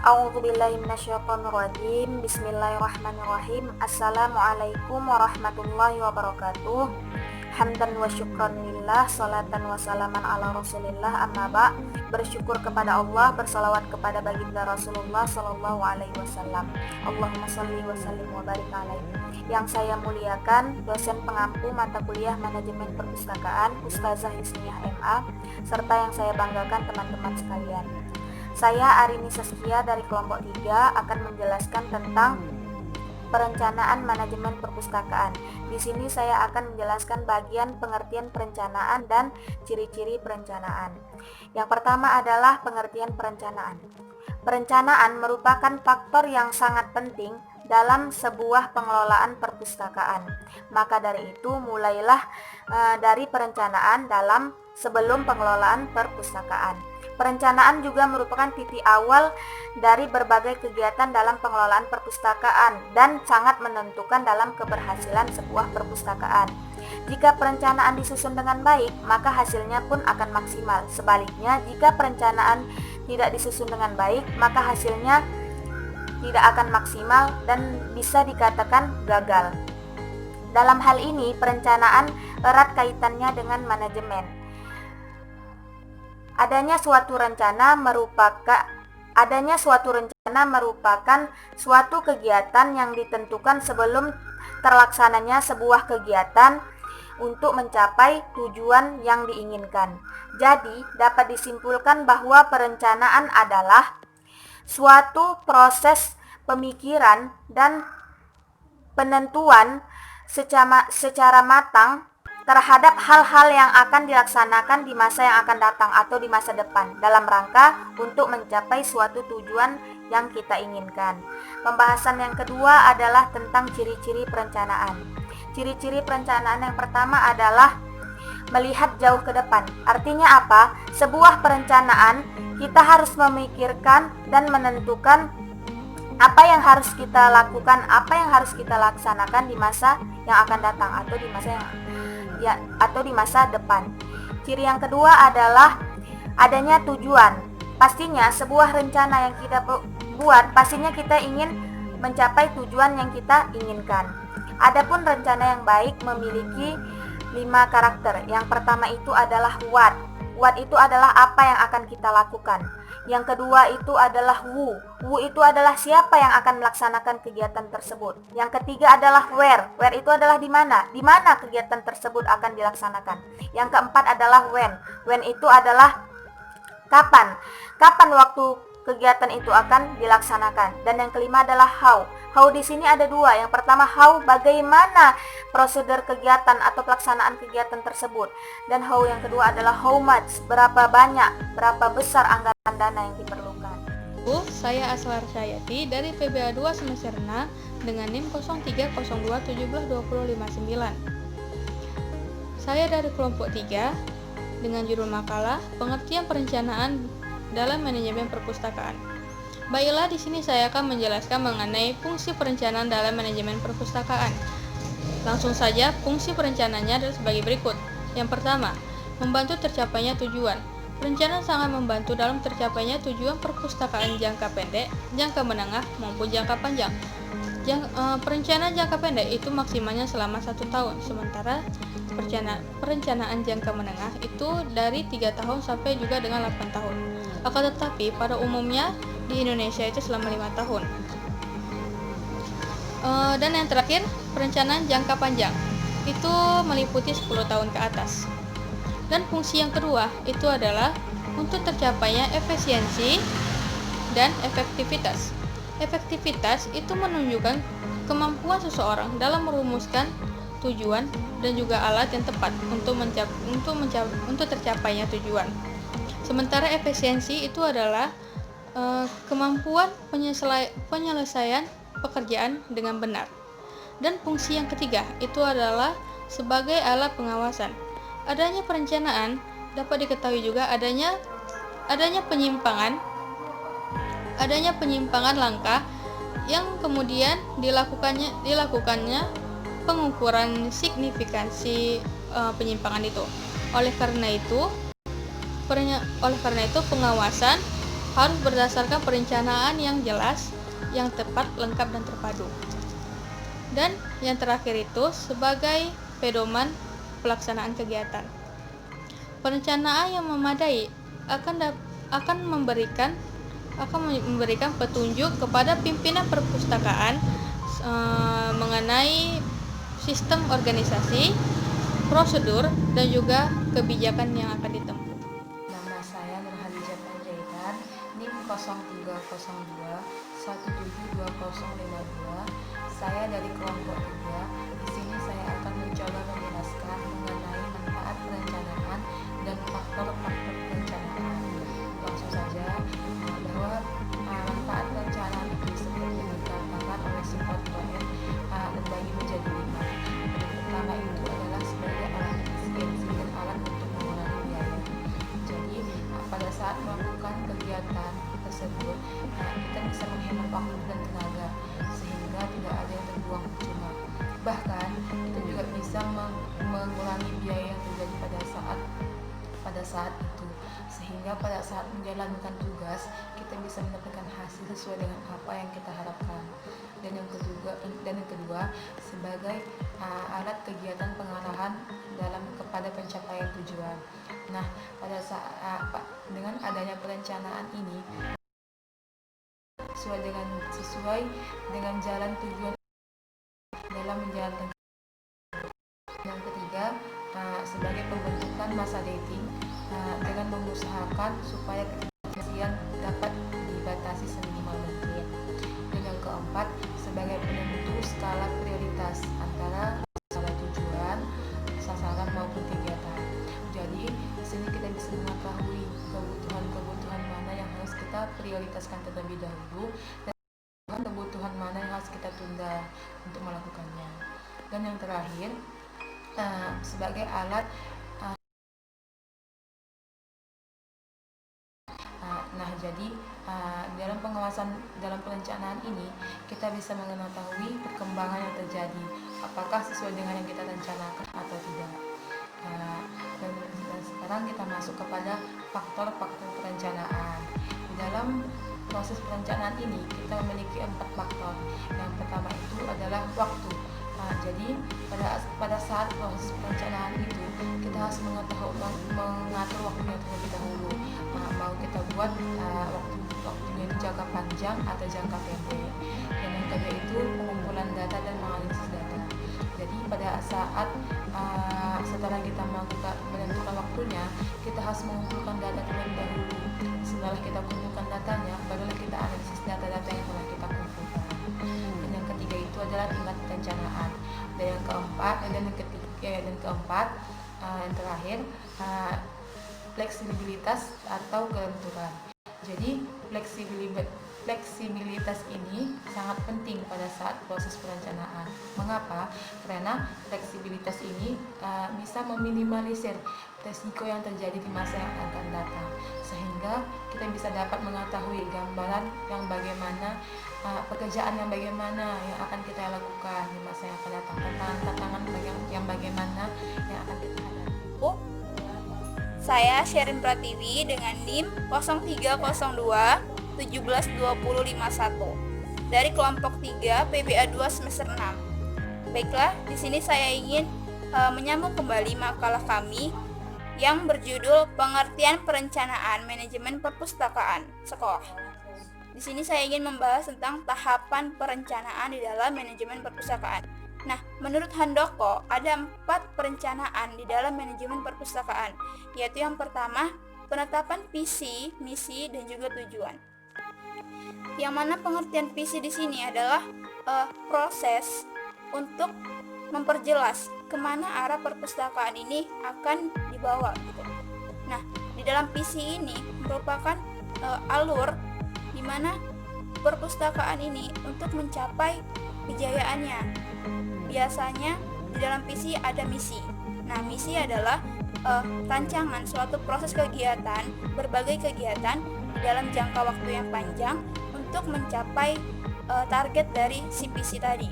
A'udzubillahi minasyaitonirrajim. Bismillahirrahmanirrahim. Assalamualaikum warahmatullahi wabarakatuh. Hamdan wa syukran lillah, salatan wa salaman ala rasulillah, amma ba'. Bersyukur kepada Allah, bersalawat kepada baginda Rasulullah sallallahu alaihi wasallam. Allahumma shalli wa sallim wa barik alaihi. Yang saya muliakan, dosen pengampu mata kuliah manajemen perpustakaan, Ustazah Hisniyah MA, serta yang saya banggakan teman-teman sekalian. Saya Arini Saskia dari kelompok 3 akan menjelaskan tentang perencanaan manajemen perpustakaan. Di sini saya akan menjelaskan bagian pengertian perencanaan dan ciri-ciri perencanaan. Yang pertama adalah pengertian perencanaan. Perencanaan merupakan faktor yang sangat penting dalam sebuah pengelolaan perpustakaan. Maka dari itu mulailah dari perencanaan dalam sebelum pengelolaan perpustakaan. Perencanaan juga merupakan titik awal dari berbagai kegiatan dalam pengelolaan perpustakaan dan sangat menentukan dalam keberhasilan sebuah perpustakaan. Jika perencanaan disusun dengan baik, maka hasilnya pun akan maksimal. Sebaliknya, jika perencanaan tidak disusun dengan baik, maka hasilnya tidak akan maksimal dan bisa dikatakan gagal. Dalam hal ini, perencanaan erat kaitannya dengan manajemen. Adanya suatu rencana merupakan suatu kegiatan yang ditentukan sebelum terlaksananya sebuah kegiatan untuk mencapai tujuan yang diinginkan. Jadi, dapat disimpulkan bahwa perencanaan adalah suatu proses pemikiran dan penentuan secara matang terhadap hal-hal yang akan dilaksanakan di masa yang akan datang atau di masa depan dalam rangka untuk mencapai suatu tujuan yang kita inginkan. Pembahasan yang kedua adalah tentang ciri-ciri perencanaan. Ciri-ciri perencanaan yang pertama adalah melihat jauh ke depan. Artinya apa? Sebuah perencanaan kita harus memikirkan dan menentukan apa yang harus kita lakukan, apa yang harus kita laksanakan di masa yang akan datang atau di masa depan. Ciri yang kedua adalah adanya tujuan. Pastinya sebuah rencana yang kita buat, pastinya kita ingin mencapai tujuan yang kita inginkan. Adapun rencana yang baik memiliki 5 karakter. Yang pertama itu adalah what. What itu adalah apa yang akan kita lakukan. Yang kedua itu adalah who. Who itu adalah siapa yang akan melaksanakan kegiatan tersebut. Yang ketiga adalah where. Where itu adalah di mana. Di mana kegiatan tersebut akan dilaksanakan. Yang keempat adalah when. When itu adalah kapan. Kapan waktu kegiatan itu akan dilaksanakan. Dan yang kelima adalah how. How di sini ada 2. Yang pertama how, bagaimana prosedur kegiatan atau pelaksanaan kegiatan tersebut. Dan how yang kedua adalah how much, berapa banyak, berapa besar anggaran dana yang diperlukan. Saya Aslar Syayati dari PBA 2 semester 6 dengan NIM 0302172059. Saya dari kelompok 3 dengan judul makalah Pengertian Perencanaan dalam Manajemen Perpustakaan. Baiklah, di sini saya akan menjelaskan mengenai fungsi perencanaan dalam manajemen perpustakaan. Langsung saja, fungsi perencanaannya adalah sebagai berikut. Yang pertama, membantu tercapainya tujuan. Perencanaan sangat membantu dalam tercapainya tujuan perpustakaan jangka pendek, jangka menengah, maupun jangka panjang. Perencanaan jangka pendek itu maksimalnya selama 1 tahun, sementara perencanaan jangka menengah itu dari 3 tahun sampai juga dengan 8 tahun. Akan tetapi pada umumnya di Indonesia itu selama 5 tahun. Dan yang terakhir, perencanaan jangka panjang itu meliputi 10 tahun ke atas. Dan fungsi yang kedua itu adalah untuk tercapainya efisiensi dan efektivitas. Efektivitas itu menunjukkan kemampuan seseorang dalam merumuskan tujuan dan juga alat yang tepat untuk tercapainya tujuan. Sementara efisiensi itu adalah kemampuan penyelesaian pekerjaan dengan benar. Dan fungsi yang ketiga itu adalah sebagai alat pengawasan. Adanya perencanaan dapat diketahui juga adanya penyimpangan langkah yang kemudian dilakukannya pengukuran signifikansi penyimpangan itu. Oleh karena itu pengawasan harus berdasarkan perencanaan yang jelas, yang tepat, lengkap, dan terpadu. Dan yang terakhir itu sebagai pedoman pelaksanaan kegiatan. Perencanaan yang memadai akan memberikan petunjuk kepada pimpinan perpustakaan mengenai sistem organisasi, prosedur, dan juga kebijakan yang akan ditempuh. Nama saya Nurhadijah Panjaitan, NIM 0302 172052. Saya dari kelompok 3. Di sini saya akan mencoba menjelaskan mengenai manfaat perencanaan dan faktor-faktor perencanaan. Langsung saja, bahwa manfaat perencanaan itu seperti dikatakan oleh Simon Cohen terbagi menjadi 5. Yang pertama itu adalah sebagai alat efisiensi dan alat untuk mengurangi biaya. Jadi pada saat melakukan kegiatan tersebut, kita bisa menghemat waktu dan tenaga sehingga tidak ada yang terbuang percuma. Bahkan kita juga bisa mengurangi biaya yang terjadi pada saat itu, sehingga pada saat menjalankan tugas kita bisa mendapatkan hasil sesuai dengan apa yang kita harapkan. Dan yang kedua sebagai alat kegiatan pengarahan kepada pencapaian tujuan. Nah, dengan adanya perencanaan ini sesuai dengan jalan tujuan dalam menjalankan. Yang ketiga, sebagai pembentukan masa dating dengan mengusahakan supaya ketidakpastian dapat dibatasi seminimal mungkin. Dan yang keempat, sebagai penentu skala prioritas antara skala tujuan, sasaran maupun kegiatan. Jadi di sini kita bisa mengetahui kebutuhan mana yang harus kita prioritaskan terlebih dahulu dan kebutuhan mana yang harus kita tunda untuk melakukannya. Dan yang terakhir, sebagai alat jadi dalam pengawasan dalam perencanaan ini kita bisa mengetahui perkembangan yang terjadi, apakah sesuai dengan yang kita rencanakan atau tidak. Dan sekarang kita masuk kepada faktor-faktor perencanaan. Di dalam proses perencanaan ini kita memiliki 4 faktor. Yang pertama itu adalah waktu. Jadi pada saat proses perencanaan itu kita harus mengatur waktunya terlebih dahulu. Mau kita buat waktunya itu jangka panjang atau jangka pendek. Dan yang kedua itu pengumpulan data dan menganalisis data. Jadi pada saat setelah kita menentukan waktunya, kita harus mengumpulkan data terlebih dahulu. Setelah kita kumpulkan datanya, barulah kita analisis data-data yang telah kita kumpulkan. Dan yang ketiga itu adalah tingkat perencanaan. Dan yang keempat, yang terakhir, fleksibilitas atau kelenturan. Jadi fleksibilitas ini sangat penting pada saat proses perencanaan. Mengapa? Karena fleksibilitas ini bisa meminimalisir risiko yang terjadi di masa yang akan datang, sehingga kita bisa dapat mengetahui gambaran yang bagaimana pekerjaan yang bagaimana yang akan kita lakukan di masa yang akan datang, tantangan yang bagaimana yang akan kita hadapi. Saya Sherin Pratiwi dengan NIM 0302 172051 dari kelompok 3 PBA 2 semester 6. Baiklah, di sini saya ingin menyambung kembali makalah kami yang berjudul Pengertian Perencanaan Manajemen Perpustakaan Sekolah. Di sini saya ingin membahas tentang tahapan perencanaan di dalam manajemen perpustakaan. Nah, menurut Handoko ada 4 perencanaan di dalam manajemen perpustakaan, yaitu yang pertama, penetapan visi, misi, dan juga tujuan. Yang mana pengertian visi di sini adalah proses untuk memperjelas kemana arah perpustakaan ini akan dibawa gitu. Nah, di dalam visi ini merupakan alur di mana perpustakaan ini untuk mencapai kejayaannya. Biasanya di dalam visi ada misi. Nah, misi adalah rancangan suatu proses kegiatan, berbagai kegiatan di dalam jangka waktu yang panjang untuk mencapai target dari si visi tadi.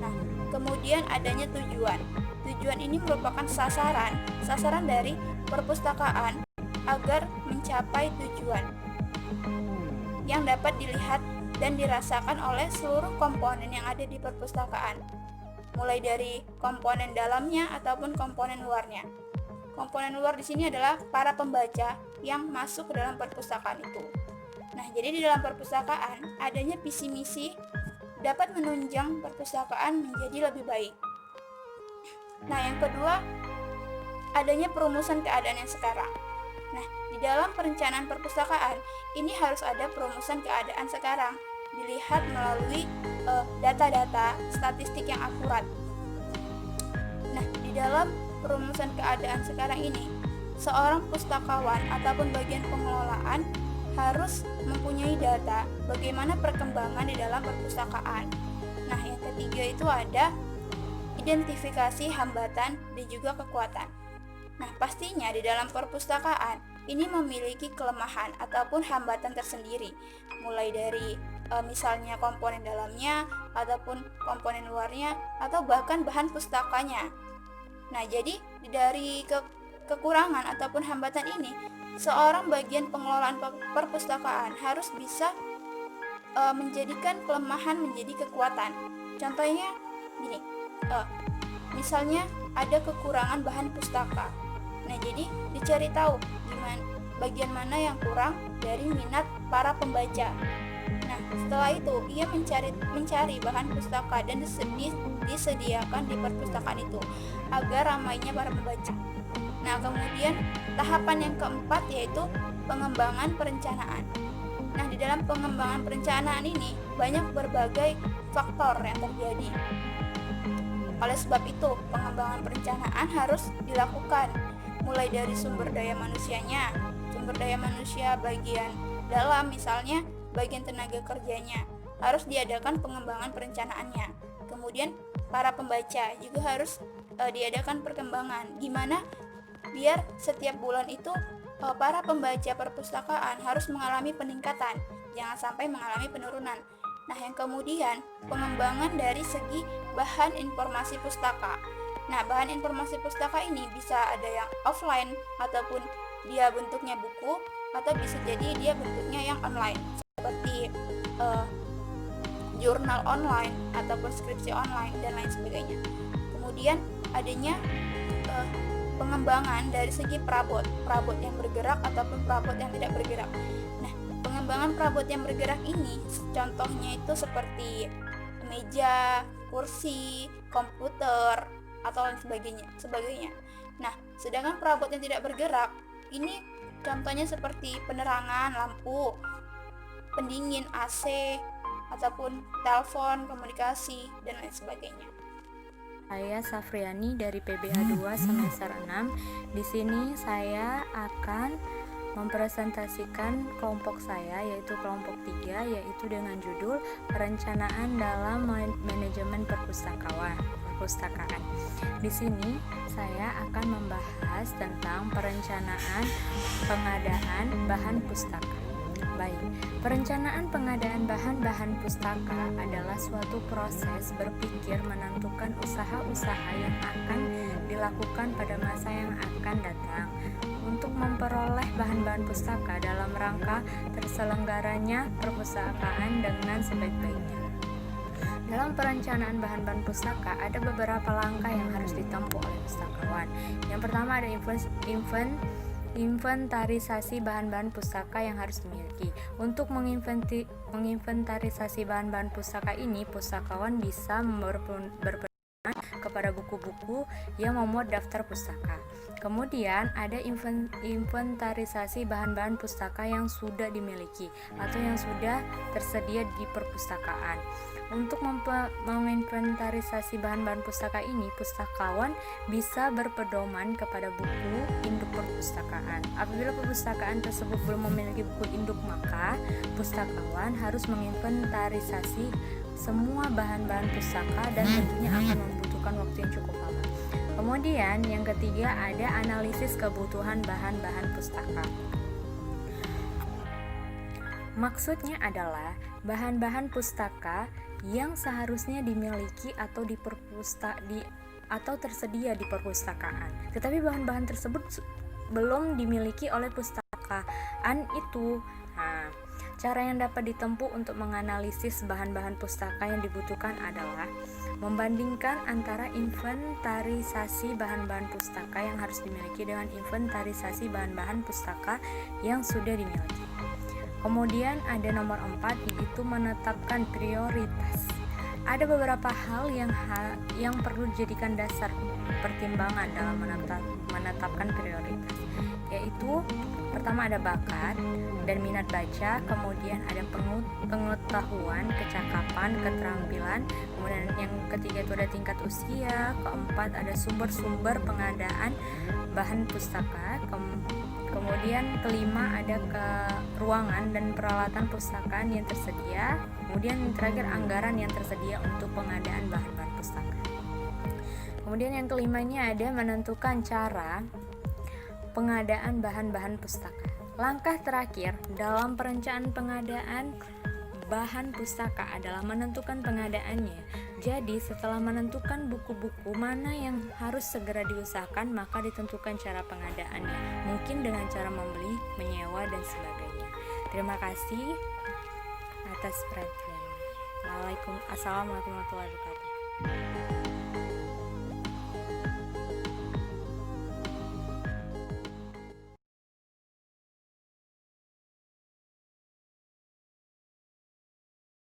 Nah, kemudian adanya tujuan. Tujuan ini merupakan sasaran dari perpustakaan agar mencapai tujuan. yang dapat dilihat dan dirasakan oleh seluruh komponen yang ada di perpustakaan, mulai dari komponen dalamnya ataupun komponen luarnya. Komponen luar di sini adalah para pembaca yang masuk ke dalam perpustakaan itu. Nah, jadi di dalam perpustakaan adanya visi misi dapat menunjang perpustakaan menjadi lebih baik. Nah, yang kedua, adanya perumusan keadaan yang sekarang. Nah, di dalam perencanaan perpustakaan ini harus ada perumusan keadaan sekarang, dilihat melalui data-data statistik yang akurat. Nah, di dalam perumusan keadaan sekarang ini, seorang pustakawan ataupun bagian pengelolaan harus mempunyai data bagaimana perkembangan di dalam perpustakaan. Nah, yang ketiga itu ada identifikasi hambatan dan juga kekuatan. Nah, pastinya di dalam perpustakaan ini memiliki kelemahan ataupun hambatan tersendiri, mulai dari misalnya komponen dalamnya ataupun komponen luarnya atau bahkan bahan pustakanya. Nah, jadi dari kekurangan ataupun hambatan ini, seorang bagian pengelolaan perpustakaan harus bisa menjadikan kelemahan menjadi kekuatan. Contohnya gini, misalnya ada kekurangan bahan pustaka. Nah, jadi dicari tahu bagian mana yang kurang dari minat para pembaca. Nah, setelah itu ia mencari bahan pustaka dan disediakan di perpustakaan itu agar ramainya para pembaca. Nah, kemudian tahapan yang keempat yaitu pengembangan perencanaan. Nah, di dalam pengembangan perencanaan ini banyak berbagai faktor yang terjadi. Oleh sebab itu, pengembangan perencanaan harus dilakukan mulai dari sumber daya manusianya, sumber daya manusia bagian dalam, misalnya bagian tenaga kerjanya, harus diadakan pengembangan perencanaannya. Kemudian para pembaca juga harus diadakan perkembangan, gimana biar setiap bulan itu para pembaca perpustakaan harus mengalami peningkatan, jangan sampai mengalami penurunan. Nah, yang kemudian pengembangan dari segi bahan informasi pustaka. Nah, bahan informasi pustaka ini bisa ada yang offline ataupun dia bentuknya buku, atau bisa jadi dia bentuknya yang online seperti jurnal online ataupun skripsi online dan lain sebagainya. Kemudian adanya pengembangan dari segi perabot yang bergerak ataupun perabot yang tidak bergerak. Nah, pengembangan perabot yang bergerak ini contohnya itu seperti meja, kursi, komputer atau lain sebagainya. Nah, sedangkan perabot yang tidak bergerak ini contohnya seperti penerangan, lampu, pendingin, AC, ataupun telepon, komunikasi, dan lain sebagainya. Saya Safriani dari PBA 2 semester 6. Di sini saya akan mempresentasikan kelompok saya, yaitu kelompok 3, yaitu dengan judul Perencanaan dalam Manajemen Perpustakaan. Di sini saya akan membahas tentang perencanaan pengadaan bahan pustaka. Baik, perencanaan pengadaan bahan-bahan pustaka adalah suatu proses berpikir menentukan usaha-usaha yang akan dilakukan pada masa yang akan datang untuk memperoleh bahan-bahan pustaka dalam rangka terselenggaranya perpustakaan dengan sebaik-baiknya. Dalam perencanaan bahan-bahan pustaka ada beberapa langkah yang harus ditempuh oleh pustakawan. Yang pertama ada inventarisasi bahan-bahan pustaka yang harus dimiliki. Untuk menginventarisasi bahan-bahan pustaka ini, pustakawan bisa berpedoman kepada buku-buku yang memuat daftar pustaka. Kemudian ada inventarisasi bahan-bahan pustaka yang sudah dimiliki atau yang sudah tersedia di perpustakaan. Untuk menginventarisasi bahan-bahan pustaka ini, pustakawan bisa berpedoman kepada buku induk perpustakaan. Apabila perpustakaan tersebut belum memiliki buku induk, maka pustakawan harus menginventarisasi semua bahan-bahan pustaka dan tentunya akan membutuhkan waktu yang cukup lama. Kemudian yang ketiga ada analisis kebutuhan bahan-bahan pustaka. Maksudnya adalah bahan-bahan pustaka yang seharusnya dimiliki atau atau tersedia di perpustakaan, tetapi bahan-bahan tersebut belum dimiliki oleh pustakaan itu. Nah, Cara yang dapat ditempuh untuk menganalisis bahan-bahan pustaka yang dibutuhkan adalah membandingkan antara inventarisasi bahan-bahan pustaka yang harus dimiliki dengan inventarisasi bahan-bahan pustaka yang sudah dimiliki. Kemudian ada nomor 4, yaitu menetapkan prioritas. Ada beberapa hal yang perlu dijadikan dasar pertimbangan dalam menetapkan prioritas, yaitu pertama ada bakat dan minat baca, kemudian ada pengetahuan, kecakapan, keterampilan, kemudian yang ketiga itu ada tingkat usia, keempat ada sumber-sumber pengadaan bahan pustaka, kemudian kelima ada ruangan dan peralatan pustakaan yang tersedia, kemudian yang terakhir anggaran yang tersedia untuk pengadaan bahan-bahan pustaka. Kemudian yang kelima ini ada menentukan cara pengadaan bahan-bahan pustaka. Langkah terakhir dalam perencanaan pengadaan bahan pustaka adalah menentukan pengadaannya. Jadi setelah menentukan buku-buku mana yang harus segera diusahakan, maka ditentukan cara pengadaannya, mungkin dengan cara membeli, menyewa, dan sebagainya. Terima kasih atas perhatiannya. Assalamualaikum warahmatullahi wabarakatuh.